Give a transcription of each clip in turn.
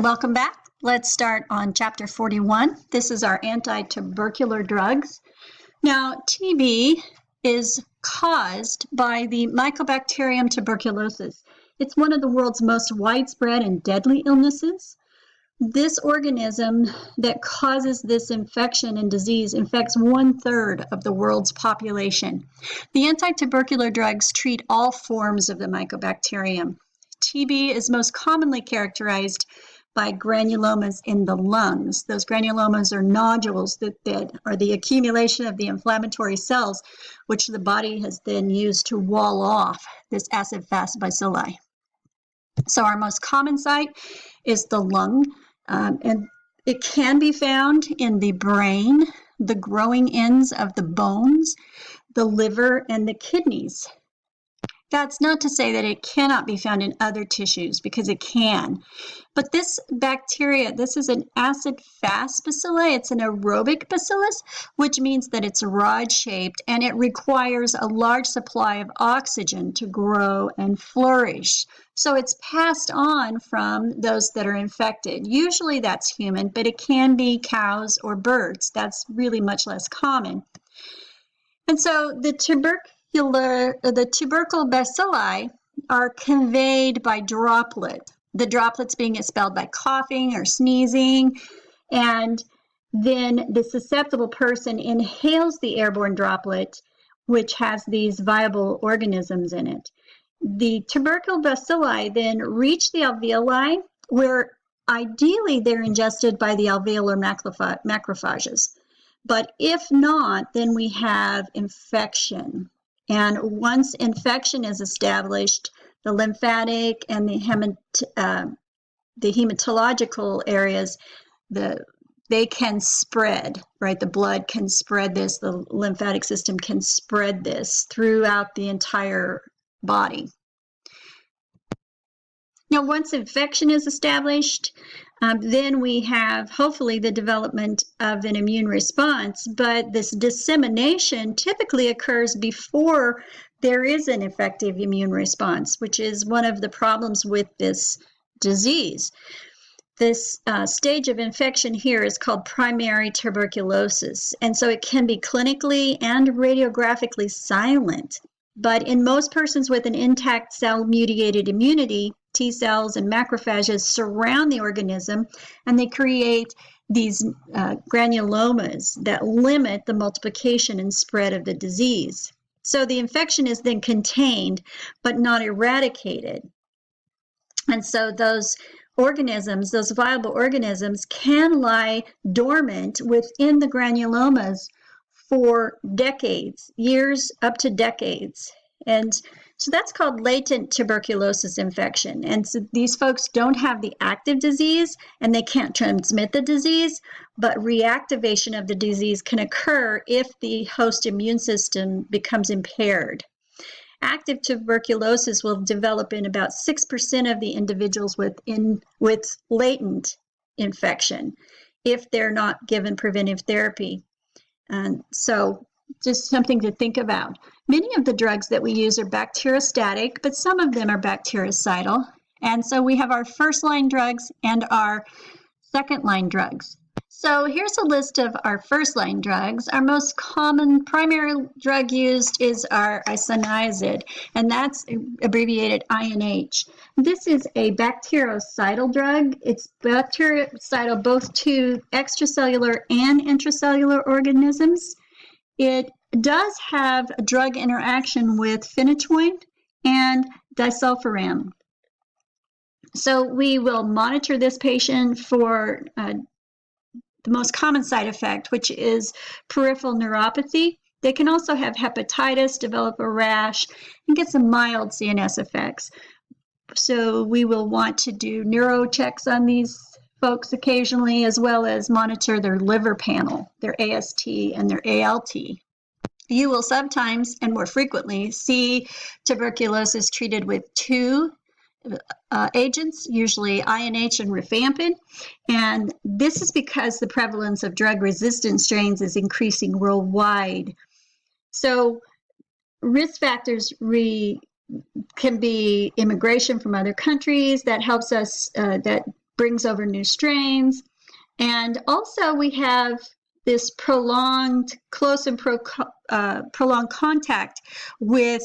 Welcome back. Let's start on chapter 41. This is our anti-tubercular drugs. Now, TB is caused by the Mycobacterium tuberculosis. It's one of the world's most widespread and deadly illnesses. This organism that causes this infection and disease infects 1/3 of the world's population. The anti-tubercular drugs treat all forms of the Mycobacterium. TB is most commonly characterized by granulomas in the lungs. Those granulomas are nodules that are the accumulation of the inflammatory cells, which the body has then used to wall off this acid-fast bacilli. So our most common site is the lung, and it can be found in the brain, the growing ends of the bones, the liver, and the kidneys. That's not to say that it cannot be found in other tissues, because it can. But this bacteria, this is an acid-fast bacilli. It's an aerobic bacillus, which means that it's rod-shaped and it requires a large supply of oxygen to grow and flourish. So it's passed on from those that are infected. Usually that's human, but it can be cows or birds. That's really much less common. And so the tubercle bacilli are conveyed by droplet. The droplets being expelled by coughing or sneezing, and then the susceptible person inhales the airborne droplet, which has these viable organisms in it. The tubercle bacilli then reach the alveoli, where ideally they're ingested by the alveolar macrophages. But if not, then we have infection. And once infection is established, the lymphatic and the hematological areas, they can spread, right? The blood can spread this, the lymphatic system can spread this throughout the entire body. Now, once infection is established, then we have hopefully the development of an immune response, but this dissemination typically occurs before there is an effective immune response, which is one of the problems with this disease. This stage of infection here is called primary tuberculosis, and so it can be clinically and radiographically silent. But in most persons with an intact cell-mediated immunity, T cells and macrophages surround the organism, and they create these granulomas that limit the multiplication and spread of the disease. So the infection is then contained, but not eradicated. And so those organisms, those viable organisms, can lie dormant within the granulomas for decades, years up to decades. And so that's called latent tuberculosis infection. And so these folks don't have the active disease and they can't transmit the disease, but reactivation of the disease can occur if the host immune system becomes impaired. Active tuberculosis will develop in about 6% of the individuals with latent infection if they're not given preventive therapy. And so just something to think about. Many of the drugs that we use are bacteriostatic, but some of them are bactericidal. And so we have our first-line drugs and our second-line drugs. So here's a list of our first-line drugs. Our most common primary drug used is our ISONIAZID, and that's abbreviated INH. This is a bactericidal drug. It's bactericidal both to extracellular and intracellular organisms. It does have a drug interaction with phenytoin and disulfiram. So we will monitor this patient for the most common side effect, which is peripheral neuropathy. They can also have hepatitis, develop a rash, and get some mild CNS effects. So we will want to do neuro checks on these folks occasionally, as well as monitor their liver panel, their AST and their ALT. You will sometimes and more frequently see tuberculosis treated with two agents, usually INH and rifampin, and this is because the prevalence of drug-resistant strains is increasing worldwide. So risk factors can be immigration from other countries. That helps us, that brings over new strains. And also we have this prolonged, close and prolonged contact with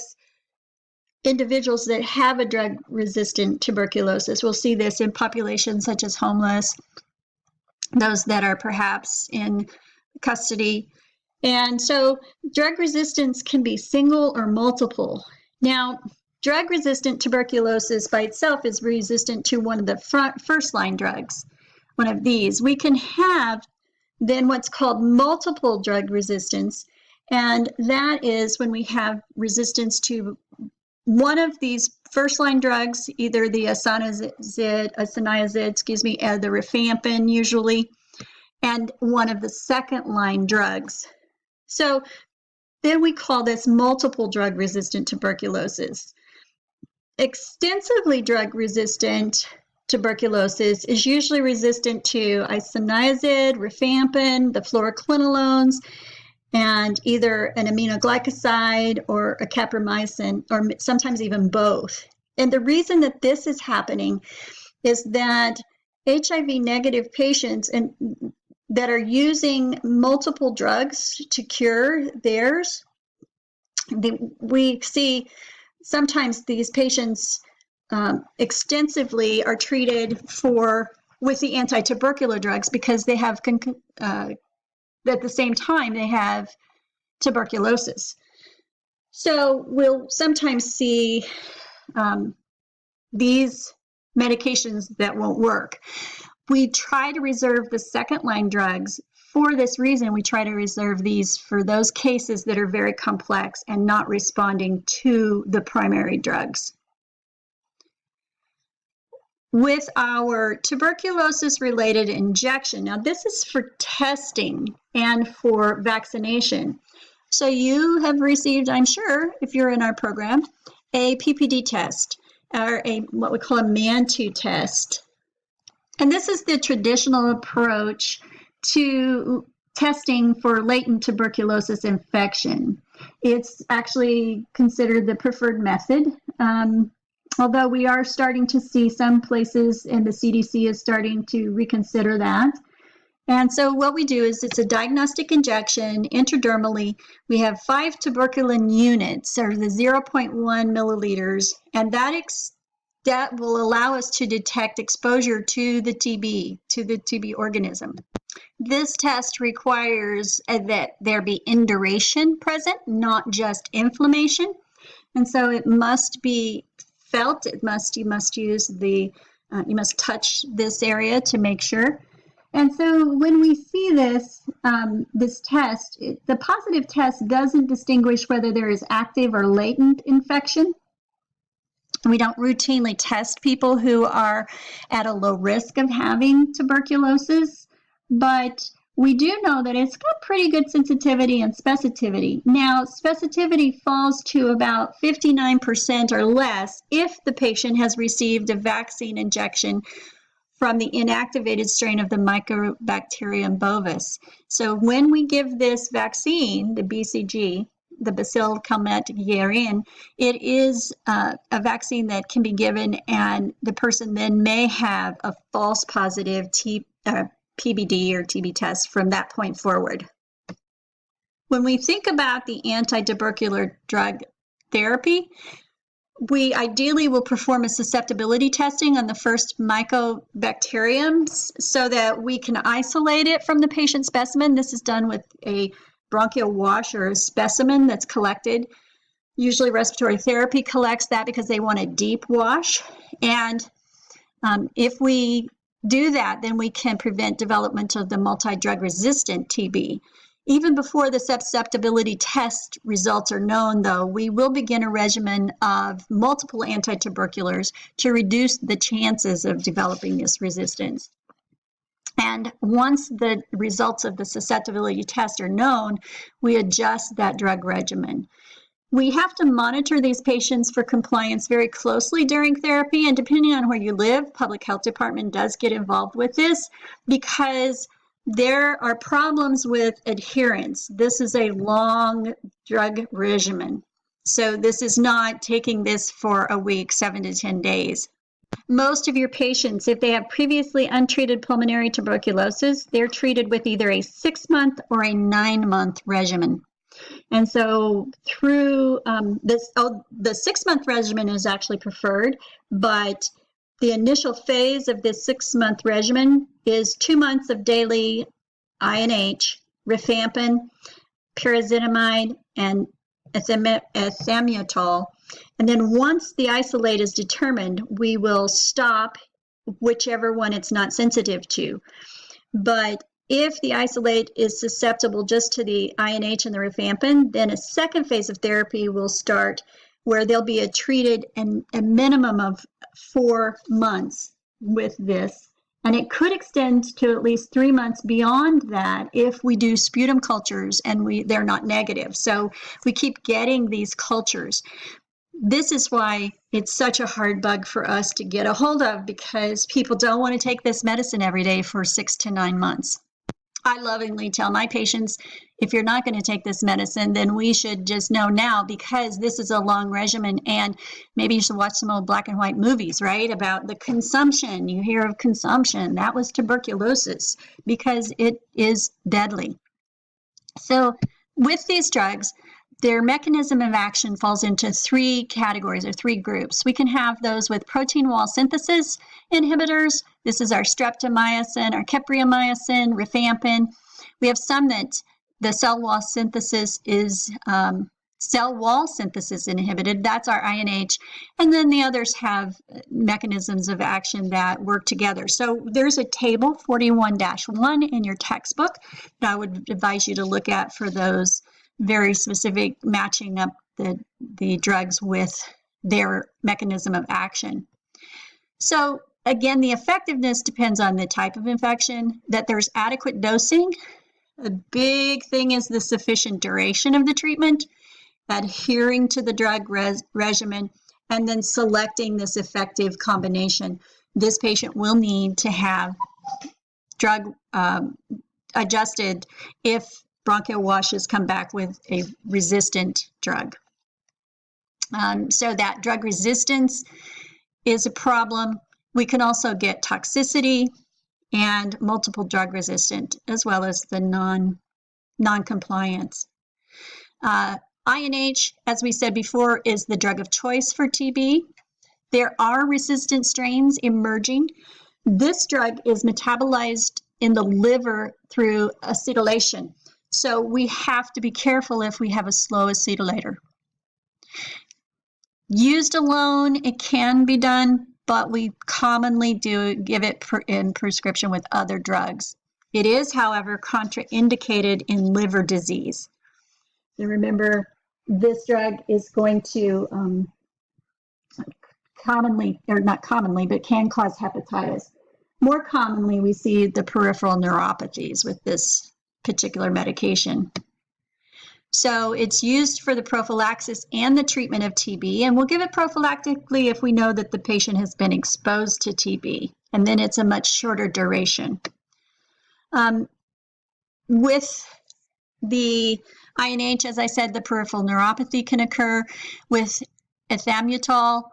individuals that have a drug-resistant tuberculosis. We'll see this in populations such as homeless, those that are perhaps in custody. And so drug resistance can be single or multiple. Now, drug-resistant tuberculosis by itself is resistant to one of the first-line drugs, one of these. We can have then what's called multiple drug resistance, and that is when we have resistance to one of these first-line drugs, either the isoniazid, the rifampin usually, and one of the second-line drugs. So then we call this multiple drug-resistant tuberculosis. Extensively drug-resistant tuberculosis is usually resistant to isoniazid, rifampin, the fluoroquinolones, and either an aminoglycoside or a caprimycin, or sometimes even both. And the reason that this is happening is that HIV negative patients that are using multiple drugs to cure theirs, we see sometimes these patients extensively are treated with the anti-tubercular drugs because they have at the same time they have tuberculosis. So we'll sometimes see these medications that won't work. We try to reserve the second-line drugs. For this reason, we try to reserve these for those cases that are very complex and not responding to the primary drugs. With our tuberculosis-related injection, now this is for testing and for vaccination. So you have received, I'm sure, if you're in our program, a PPD test or what we call a MAN2 test. And this is the traditional approach to testing for latent tuberculosis infection. It's actually considered the preferred method. Although we are starting to see some places, and the CDC is starting to reconsider that. And so what we do is it's a diagnostic injection intradermally. We have 5 tuberculin units, or the 0.1 milliliters, and that will allow us to detect exposure to the TB organism. This test requires that there be induration present, not just inflammation. And so it must be felt. You must touch this area to make sure. And so when we see this test, the positive test doesn't distinguish whether there is active or latent infection. We don't routinely test people who are at a low risk of having tuberculosis, but we do know that it's got pretty good sensitivity and specificity. Now, specificity falls to about 59% or less if the patient has received a vaccine injection from the inactivated strain of the MYCOBACTERIUM bovis. So when we give this vaccine, the BCG, the Bacillus calmette-guerin, it is a vaccine that can be given, and the person then may have a false positive PBD or TB test from that point forward. When we think about the anti-tubercular drug therapy, we ideally will perform a susceptibility testing on the first mycobacteriums so that we can isolate it from the patient specimen. This is done with a bronchial wash or a specimen that's collected. Usually respiratory therapy collects that because they want a deep wash. And if we do that, then we can prevent development of the multi-drug resistant TB. Even before the susceptibility test results are known, though, we will begin a regimen of multiple anti-tuberculars to reduce the chances of developing this resistance. And once the results of the susceptibility test are known, we adjust that drug regimen. We have to monitor these patients for compliance very closely during therapy, and depending on where you live, public health department does get involved with this because there are problems with adherence. This is a long drug regimen. So this is not taking this for a week, 7 to 10 days. Most of your patients, if they have previously untreated pulmonary tuberculosis, they're treated with either a 6-month or a 9-month regimen. And so through the 6-month regimen is actually preferred, but the initial phase of this 6-month regimen is 2 months of daily INH, rifampin, pyrazinamide, and ethambutol. And then once the isolate is determined, we will stop whichever one it's not sensitive to. But if the isolate is susceptible just to the INH and the rifampin, then a second phase of therapy will start where they'll be treated in a minimum of 4 months with this. And it could extend to at least 3 months beyond that if we do sputum cultures and they're not negative. So we keep getting these cultures. This is why it's such a hard bug for us to get a hold of, because people don't want to take this medicine every day for 6 to 9 months. I lovingly tell my patients, if you're not going to take this medicine, then we should just know now, because this is a long regimen, and maybe you should watch some old black and white movies, right, about the consumption. You hear of consumption. That was tuberculosis, because it is deadly. So with these drugs, their mechanism of action falls into 3 categories or 3 groups. We can have those with protein wall synthesis inhibitors. This is our streptomycin, our kepriamycin, rifampin. We have some that the cell wall synthesis is inhibited. That's our INH. And then the others have mechanisms of action that work together. So there's a table 41-1 in your textbook that I would advise you to look at for those very specific matching up the drugs with their mechanism of action. So again, the effectiveness depends on the type of infection, that there's adequate dosing. A big thing is the sufficient duration of the treatment, adhering to the drug regimen, and then selecting this effective combination. This patient will need to have drug adjusted if bronchial washes come back with a resistant drug. So that drug resistance is a problem. We can also get toxicity and multiple drug resistant, as well as the non-compliance. INH, as we said before, is the drug of choice for TB. There are resistant strains emerging. This drug is metabolized in the liver through acetylation. So we have to be careful if we have a slow acetylator. Used alone, it can be done, but we commonly do give it in prescription with other drugs. It is, however, contraindicated in liver disease. So remember, this drug is going to commonly, or not commonly, but can cause hepatitis. More commonly, we see the peripheral neuropathies with this particular medication. So it's used for the prophylaxis and the treatment of TB, and we'll give it prophylactically if we know that the patient has been exposed to TB, and then it's a much shorter duration. With the INH, as I said, the peripheral neuropathy can occur. With ethambutol,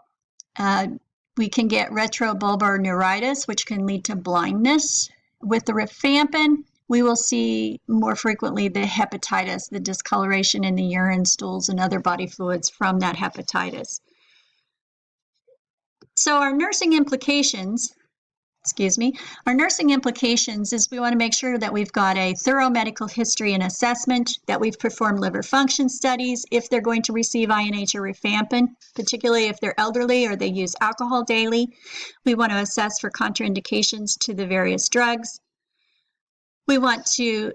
we can get retrobulbar neuritis, which can lead to blindness. With the rifampin, we will see more frequently the hepatitis, the discoloration in the urine, stools, and other body fluids from that hepatitis. So our nursing implications is we want to make sure that we've got a thorough medical history and assessment, that we've performed liver function studies if they're going to receive INH or rifampin, particularly if they're elderly or they use alcohol daily. We want to assess for contraindications to the various drugs. We want to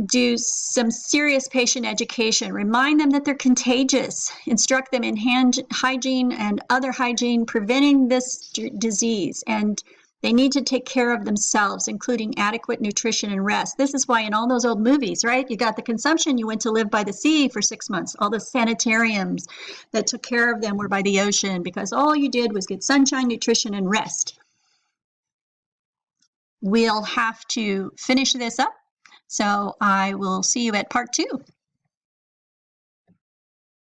do some serious patient education, remind them that they're contagious, instruct them in hand hygiene and other hygiene, preventing this disease, and they need to take care of themselves, including adequate nutrition and rest. This is why in all those old movies, right, you got the consumption, you went to live by the sea for 6 months. All the sanitariums that took care of them were by the ocean, because all you did was get sunshine, nutrition, and rest. We'll have to finish this up, so I will see you at part 2.